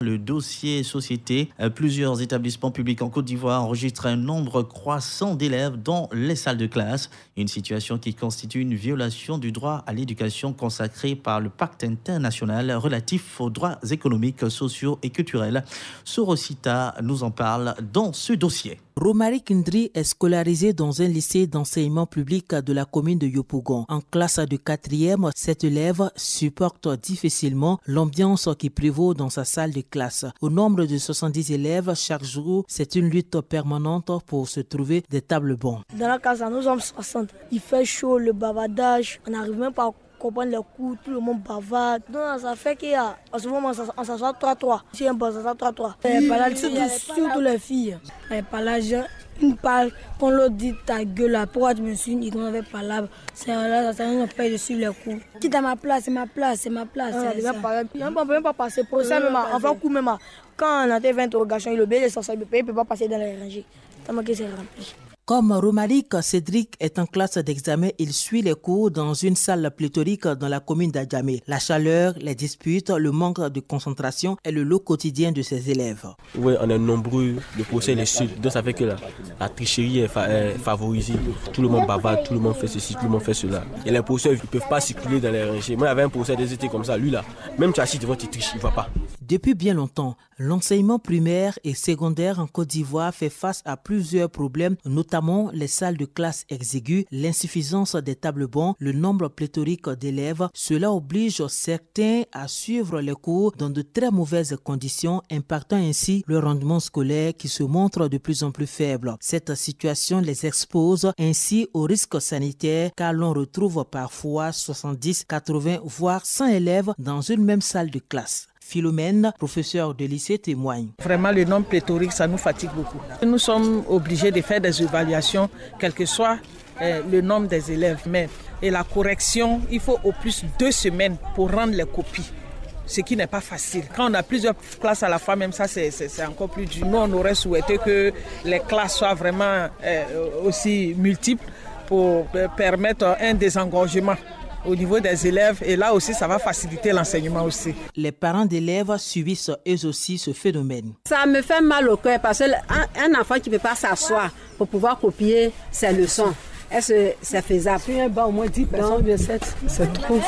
Le dossier société, plusieurs établissements publics en Côte d'Ivoire enregistrent un nombre croissant d'élèves dans les salles de classe. Une situation qui constitue une violation du droit à l'éducation consacré par le pacte international relatif aux droits économiques, sociaux et culturels. Sorosita nous en parle dans ce dossier. Romaric Ndri est scolarisé dans un lycée d'enseignement public de la commune de Yopougon. En classe de 4e, cet élève supporte difficilement l'ambiance qui prévaut dans sa salle de classe. Au nombre de 70 élèves chaque jour, c'est une lutte permanente pour se trouver des tables bancs. Dans la classe, nous sommes 60. Il fait chaud, le bavardage, on n'arrive même pas à comprendre les cours, tout le monde bavarde. Donc ça fait qu'en ce moment, on s'assoit 3-3. Si un bon, ça s'assoit 3-3. Surtout les filles. Par là, une parle, quand l'autre dit ta gueule là, pourquoi tu me suis dit qu'on avait parlé, c'est là, ça nous empêche de suivre les cours. Quitte à ma place, c'est ma place, c'est ma place. On ne peut même pas passer pour ça, même en fait, coup même. Quand on a 20 interrogations, il obéit, il ne peut pas passer dans les rangées. Tellement que c'est rempli. Comme Romaric, Cédric est en classe d'examen. Il suit les cours dans une salle pléthorique dans la commune d'Adjamé. La chaleur, les disputes, le manque de concentration est le lot quotidien de ses élèves. Oui, on est nombreux, le procès est sud, donc ça fait que la tricherie est favorisée. Tout le monde bavarde, tout le monde fait ceci, tout le monde fait cela. Et les procès, ils ne peuvent pas circuler dans les rangées. Moi, j'avais un procès des étés comme ça, lui là, même tu assis devant, tu triches, il ne va pas. Depuis bien longtemps, l'enseignement primaire et secondaire en Côte d'Ivoire fait face à plusieurs problèmes, notamment les salles de classe exiguës, l'insuffisance des tables bancs, le nombre pléthorique d'élèves. Cela oblige certains à suivre les cours dans de très mauvaises conditions, impactant ainsi le rendement scolaire qui se montre de plus en plus faible. Cette situation les expose ainsi aux risques sanitaires car l'on retrouve parfois 70, 80 voire 100 élèves dans une même salle de classe. Philomène, professeur de lycée, témoigne. Vraiment, le nombre pléthorique, ça nous fatigue beaucoup. Nous sommes obligés de faire des évaluations, quel que soit le nombre des élèves. Et la correction, il faut au plus 2 semaines pour rendre les copies, ce qui n'est pas facile. Quand on a plusieurs classes à la fois, même ça, c'est encore plus dur. Nous, on aurait souhaité que les classes soient vraiment aussi multiples pour permettre un désengorgement au niveau des élèves, et là aussi ça va faciliter l'enseignement aussi. Les parents d'élèves subissent eux aussi ce phénomène. Ça me fait mal au cœur parce qu'un enfant qui ne peut pas s'asseoir pour pouvoir copier ses leçons, est-ce que c'est faisable? Puis un banc au moins 10 personnes, 7, c'est trop.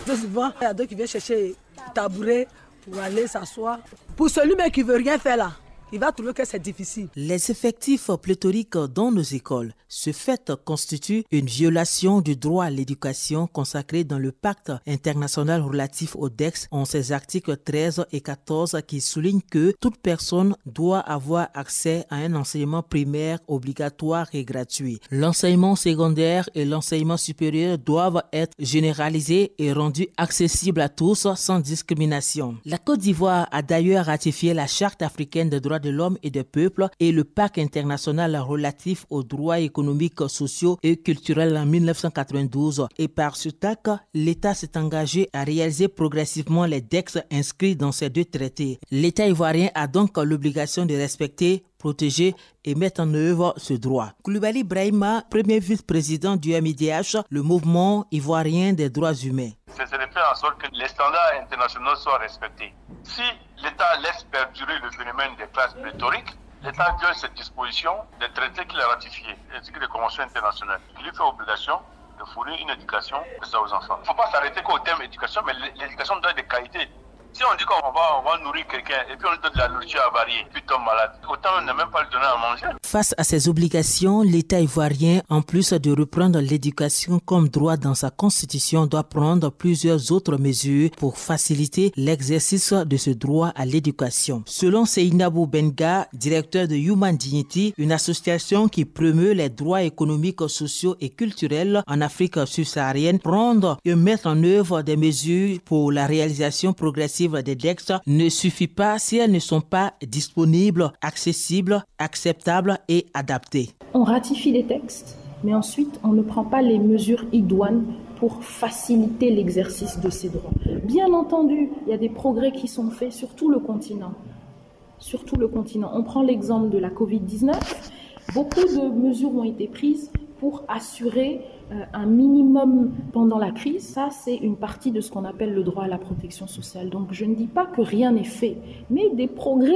Souvent, il y a d'autres qui viennent chercher un tabouret pour aller s'asseoir. Pour celui-là qui ne veut rien faire là, il va trouver que c'est difficile. Les effectifs pléthoriques dans nos écoles, ce fait constitue une violation du droit à l'éducation consacré dans le pacte international relatif au DEX en ses articles 13 et 14 qui soulignent que toute personne doit avoir accès à un enseignement primaire obligatoire et gratuit. L'enseignement secondaire et l'enseignement supérieur doivent être généralisés et rendus accessibles à tous sans discrimination. La Côte d'Ivoire a d'ailleurs ratifié la Charte africaine des droits de l'homme et des peuples et le pacte international relatif aux droits économiques, sociaux et culturels en 1992. Et par ce acte, l'État s'est engagé à réaliser progressivement les textes inscrits dans ces 2 traités. L'État ivoirien a donc l'obligation de respecter, protéger et mettre en œuvre ce droit. Koulibaly Brahima, premier vice-président du MIDH, le mouvement ivoirien des droits humains. C'est de faire en sorte que les standards internationaux soient respectés. Si l'État laisse perdurer le phénomène des classes pléthoriques, l'État viole cette disposition des traités qu'il a ratifiés, ainsi que des conventions internationales. Il lui fait obligation de fournir une éducation aux enfants. Il ne faut pas s'arrêter qu'au terme éducation, mais l'éducation doit être de qualité. Si on dit qu'on va nourrir quelqu'un et puis on lui donne de la nourriture avariée, puis il tombe malade, autant on n'a même pas le donner à manger. Face à ces obligations, l'État ivoirien, en plus de reprendre l'éducation comme droit dans sa constitution, doit prendre plusieurs autres mesures pour faciliter l'exercice de ce droit à l'éducation. Selon Seynabou Benga, directeur de Human Dignity, une association qui promeut les droits économiques, sociaux et culturels en Afrique subsaharienne, prendre et mettre en œuvre des mesures pour la réalisation progressive des textes ne suffit pas si elles ne sont pas disponibles, accessibles, acceptables et adaptées. On ratifie les textes, mais ensuite on ne prend pas les mesures idoines pour faciliter l'exercice de ces droits. Bien entendu, il y a des progrès qui sont faits sur tout le continent. On prend l'exemple de la Covid-19. Beaucoup de mesures ont été prises pour assurer un minimum pendant la crise. Ça, c'est une partie de ce qu'on appelle le droit à la protection sociale. Donc, je ne dis pas que rien n'est fait, mais des progrès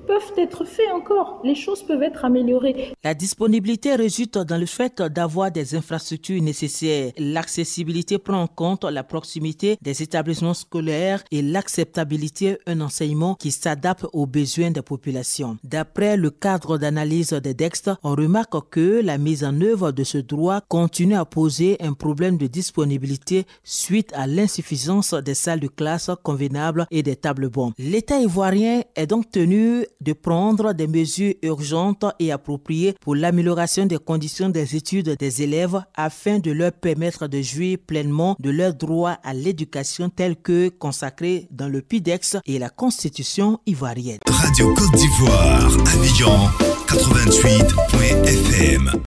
peuvent être faits encore. Les choses peuvent être améliorées. La disponibilité résulte dans le fait d'avoir des infrastructures nécessaires. L'accessibilité prend en compte la proximité des établissements scolaires et l'acceptabilité d'un enseignement qui s'adapte aux besoins des populations. D'après le cadre d'analyse des textes, on remarque que la mise en œuvre de ce droit continue à poser un problème de disponibilité suite à l'insuffisance des salles de classe convenables et des tables bancs. L'État ivoirien est donc tenu de prendre des mesures urgentes et appropriées pour l'amélioration des conditions des études des élèves afin de leur permettre de jouir pleinement de leurs droits à l'éducation tels que consacrés dans le PIDEX et la Constitution ivoirienne. Radio Côte d'Ivoire, Abidjan 88.fm.